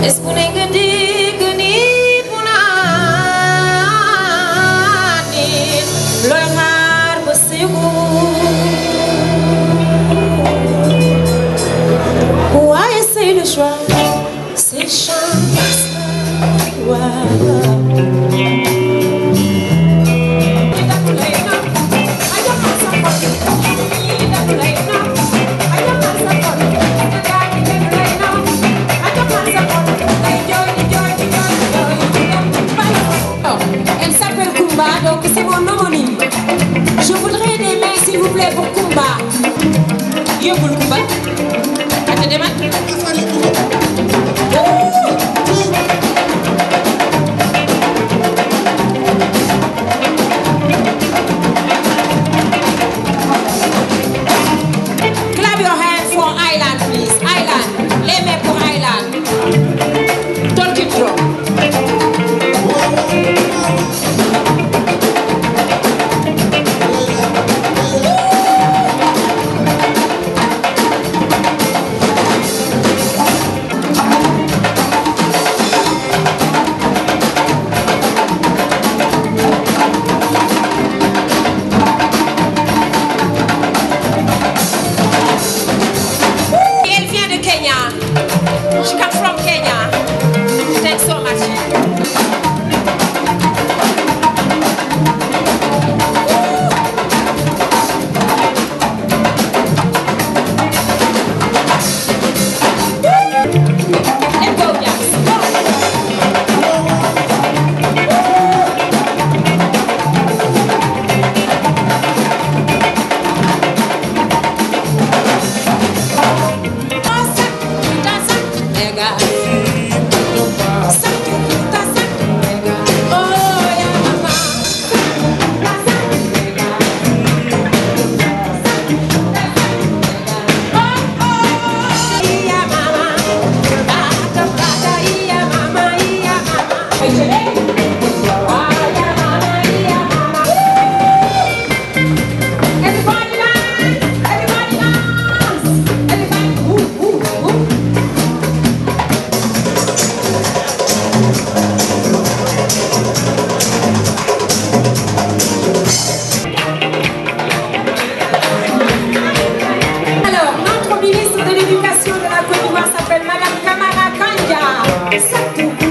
Espuneng gede geni punani loyar besigu Why essayer le choix c'est chance Elle s'appelle Kumba, donc c'est mon homonyme. Je voudrais des mains s'il vous plaît pour Kumba. Yobul Kumba. Attendez maintenant. Clap your hands for Island, please. Island. Les mains pour Island. Don't keep drunk. Elle vient de Kenya. She comes from Kenya. Thanks so much. Let's go, guys. Everybody dance! Everybody dance! Everybody, woo, woo, woo. Alors, notre ministre de l'Éducation de la Côte d'Ivoire s'appelle Madame Kamara Kanja.